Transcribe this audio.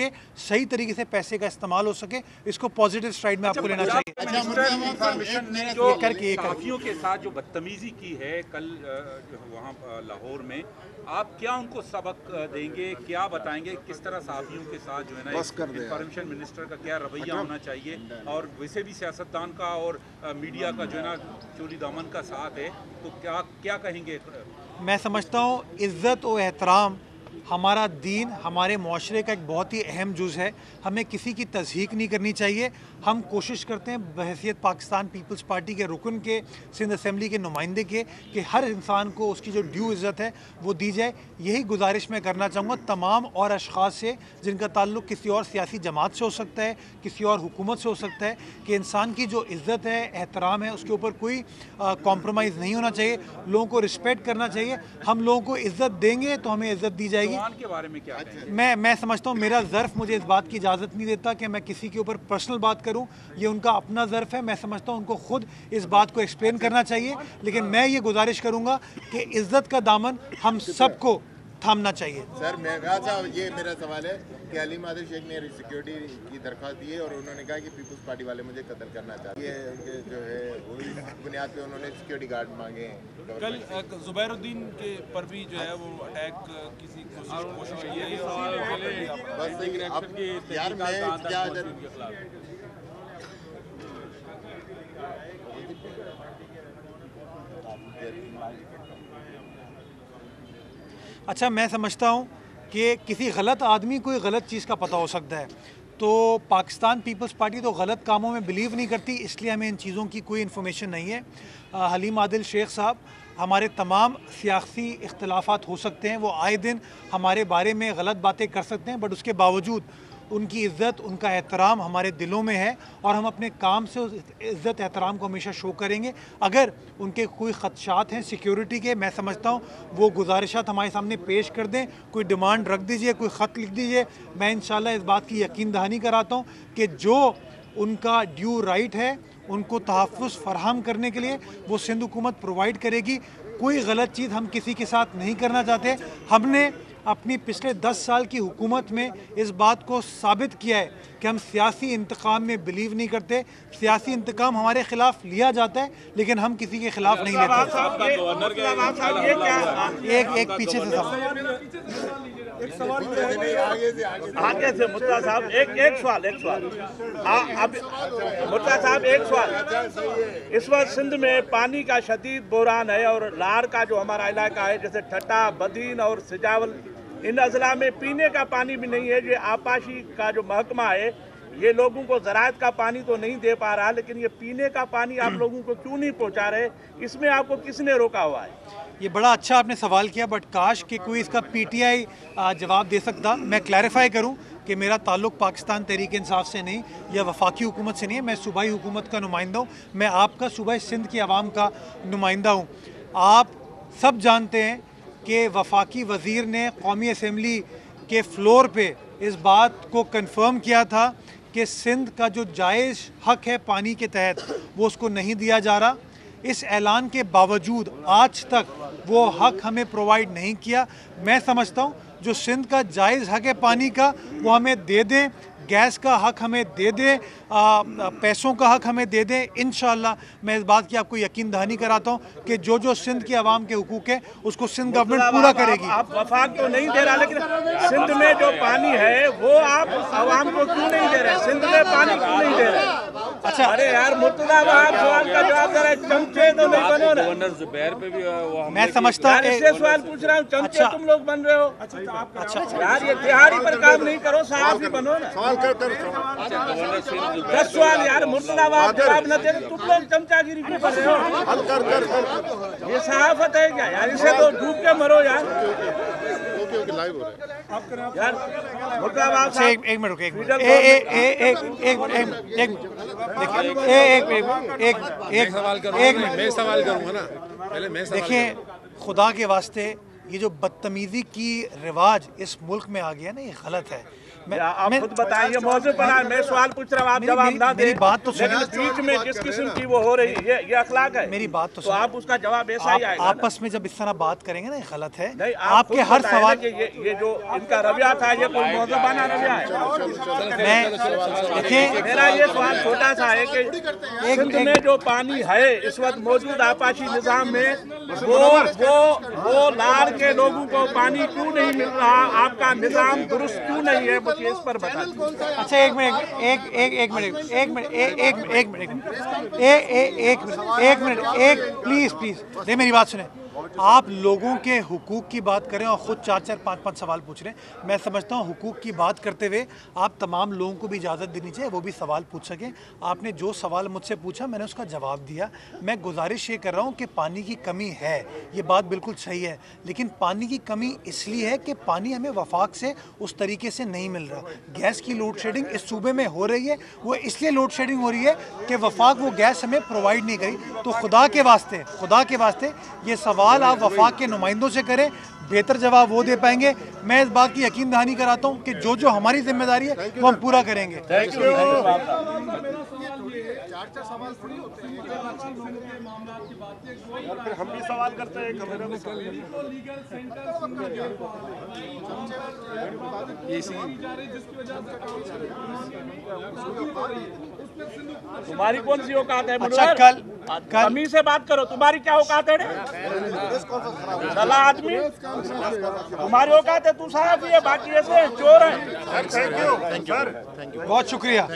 कि सही तरीके से पैसे का इस्तेमाल हो सके, इसको पॉजिटिव स्ट्राइड में आपको लेना चाहिए। इंफॉर्मेशन ने जो सहाफियों के साथ जो बदतमीजी की है कल वहाँ लाहौर में, आप क्या उनको सबक देंगे, क्या बताएंगे, किस तरह सहाफियों के साथ जो है ना इंफॉर्मेशन मिनिस्टर का क्या रवैया होना चाहिए, और वैसे भी सियासतदान का और मीडिया का जो है ना चोली दामन का साथ है, तो क्या कहेंगे? मैं समझता हूँ इज़्ज़त और एहतराम हमारा दीन, हमारे माशरे का एक बहुत ही अहम जुज़ है। हमें किसी की तज़हीक नहीं करनी चाहिए। हम कोशिश करते हैं बहैसियत पाकिस्तान पीपल्स पार्टी के रुकन के, सिंध असम्बली के नुमाइंदे के, कि हर इंसान को उसकी जो ड्यू इज़्ज़त है वो दी जाए। यही गुजारिश मैं करना चाहूँगा तमाम और अशख़ास से जिनका ताल्लुक़ किसी और सियासी जमात से हो सकता है, किसी और हुकूमत से हो सकता है, कि इंसान की जो इज़्ज़त है, एहतराम है, उसके ऊपर कोई कॉम्प्रोमाइज़ नहीं होना चाहिए। लोगों को रिस्पेक्ट करना चाहिए। हम लोगों को इज़्ज़त देंगे तो हमें इज़्ज़त दी जाएगी। के बारे में क्या मैं समझता हूँ मेरा ज़र्फ़ मुझे इस बात की इजाज़त नहीं देता कि मैं किसी के ऊपर पर्सनल बात करूँ। ये उनका अपना ज़र्फ़ है। मैं समझता हूँ उनको खुद इस बात को एक्सप्लेन करना चाहिए, लेकिन मैं ये गुजारिश करूँगा कि इज़्ज़त का दामन हम सबको थामना चाहिए। सर मेरा साहब, ये मेरा सवाल है कि हलीम आदिल शेख ने सिक्योरिटी की दरख्वास्त दी है और उन्होंने कहा कि पीपल्स पार्टी वाले मुझे कत्ल करना चाहते हैं। उनके जो है वही बुनियाद पे उन्होंने सिक्योरिटी गार्ड मांगे हैं। कल जुबैरुद्दीन के पर भी जो है वो अटैक किसी कोशिश की है। बस अब यार मैं क्या अच्छा, मैं समझता हूँ कि किसी गलत आदमी को गलत चीज़ का पता हो सकता है, तो पाकिस्तान पीपल्स पार्टी तो गलत कामों में बिलीव नहीं करती, इसलिए हमें इन चीज़ों की कोई इन्फॉर्मेशन नहीं है। हलीम आदिल शेख साहब, हमारे तमाम सियासी इख्तलाफात हो सकते हैं, वो आए दिन हमारे बारे में गलत बातें कर सकते हैं, बट उसके बावजूद उनकी इज़्ज़त, उनका एहतराम हमारे दिलों में है और हम अपने काम से उस इज़्ज़त एहतराम को हमेशा शो करेंगे। अगर उनके कोई ख़दशात हैं सिक्योरिटी के, मैं समझता हूँ वो गुजारिशात हमारे सामने पेश कर दें, कोई डिमांड रख दीजिए, कोई ख़त लिख दीजिए। मैं इंशाल्लाह इस बात की यकीन दहानी कराता हूँ कि जो उनका ड्यू राइट है उनको तहफ़्फ़ुज़ फ़राहम करने के लिए वो सिंध हुकूमत प्रोवाइड करेगी। कोई गलत चीज़ हम किसी के साथ नहीं करना चाहते। हमने अपनी पिछले 10 साल की हुकूमत में इस बात को साबित किया है कि हम सियासी इंतकाम में बिलीव नहीं करते। सियासी इंतकाम हमारे ख़िलाफ़ लिया जाता है, लेकिन हम किसी के ख़िलाफ़ नहीं लेते। एक पीछे से आगे से मुद्दा साहब एक सवाल मुद्दा साहब एक सवाल। इस वक्त सिंध में पानी का शदीद बहरान है और लार का जो हमारा इलाका है, जैसे ठट्टा, बदीन और सिजावल, इन अजला में पीने का पानी भी नहीं है। जो आपाशी का जो महकमा है ये लोगों को ज़राअत का पानी तो नहीं दे पा रहा, लेकिन ये पीने का पानी आप लोगों को क्यों नहीं पहुंचा रहे? इसमें आपको किसने रोका हुआ है? ये बड़ा अच्छा आपने सवाल किया, बट काश कि कोई इसका पीटीआई जवाब दे सकता। मैं क्लैरिफाई करूं कि मेरा ताल्लुक़ पाकिस्तान तहरीक इंसाफ से नहीं या वफाकी हुकूमत से नहीं है। मैं सूबाई हुकूमत का नुमाइंदा हूँ, मैं आपका सूबाई सिंध की आवाम का नुमाइंदा हूँ। आप सब जानते हैं कि वफाकी वज़ीर ने कौमी असम्बली के फ्लोर पे इस बात को कन्फर्म किया था कि सिंध का जो जायज़ हक़ है पानी के तहत वो उसको नहीं दिया जा रहा। इस ऐलान के बावजूद आज तक वो हक़ हमें प्रोवाइड नहीं किया। मैं समझता हूँ जो सिंध का जायज़ हक़ है पानी का वो हमें दे दें, गैस का हक़ हमें दे दें, पैसों का हक़ हमें दे दें। इंशाअल्लाह मैं इस बात की आपको यकीन दहानी कराता हूँ कि जो जो सिंध की आवाम के हुकूक है उसको सिंध गवर्नमेंट पूरा करेगी। आप वफाक तो नहीं दे रहा, लेकिन सिंध में जो पानी है वो आप आवाम को क्यों नहीं दे रहे? सिंध में पानी क्यों नहीं दे रहे? अच्छा, अरे यार मुर्तज़ा आप सवाल का जवाब दे रहे, चमचे तो नहीं बनो ना। गवर्नर ज़ुबैर पे भी मैं समझता हूँ सवाल पूछ रहा हूँ, चमचे तुम लोग बन रहे हो। अच्छा यार ये तिहाड़ी पर काम नहीं करो, साहब ही बनो ना। 10 सवाल यार मुर्तज़ा आप जवाब न दे, तुम लोग चमचागिरी क्यों कर रहे हो? ये सहाफत है क्या यार? इसे तो डूब के मरो यार। यार मुर्तज़ा एक मिनट रुके, मैं सवाल करूंगा ना, पहले मैं सवाल। देखिए, खुदा के वास्ते ये जो बदतमीज़ी की रिवाज इस मुल्क में आ गया ना, ये गलत है। आप खुद बताइए, मौजूद बनाए, मैं सवाल पूछ रहा हूँ, आप जवाब ना दें। मेरी बात तो लेकिन बीच में जिस किस्म की वो हो रही है, ये अखलाक है। मेरी बात तो आप उसका जवाब ऐसा ही आएगा। आपस में जब इस तरह बात करेंगे ना, ये गलत है। नहीं, आपके हर सवाल ये जो इनका रवैया था, ये कोई मौजूबाना रवैया है। मैं देखिए, मेरा ये सवाल छोटा सा है कि सिंध में जो पानी है इस वक्त मौजूद आपाशी निजाम में, वो लाड़ के लोगों को पानी क्यों नहीं मिल रहा? आपका निजाम दुरुस्त क्यों नहीं है? मुझे इस पर बता। अच्छा एक मिनट, प्लीज दे मेरी बात सुने। आप लोगों के हुकूक की बात करें और ख़ुद 4-4, 5-5 सवाल पूछ रहे हैं। मैं समझता हूँ हुकूक की बात करते हुए आप तमाम लोगों को भी इजाज़त देनी चाहिए, वो भी सवाल पूछ सकें। आपने जो सवाल मुझसे पूछा मैंने उसका जवाब दिया। मैं गुजारिश ये कर रहा हूँ कि पानी की कमी है, ये बात बिल्कुल सही है, लेकिन पानी की कमी इसलिए है कि पानी हमें वफाक से उस तरीके से नहीं मिल रहा। गैस की लोड शेडिंग इस सूबे में हो रही है, वो इसलिए लोड शेडिंग हो रही है कि वफाक वो गैस हमें प्रोवाइड नहीं करी। तो खुदा के वास्ते ये सवाल आप वफाक के नुमाइंदों से करें, बेहतर जवाब वो दे पाएंगे। मैं इस बात की यकीन दहानी कराता हूँ कि जो हमारी जिम्मेदारी है वो हम पूरा करेंगे। हम भी सवाल करते हैं। तुम्हारी कौन सी औकात है? अच्छा कल कमी से बात करो, तुम्हारी क्या औकात है? चला आदमी, तुम्हारी औकात है, तू साहब है, बाकी ऐसे चोर है। बहुत शुक्रिया।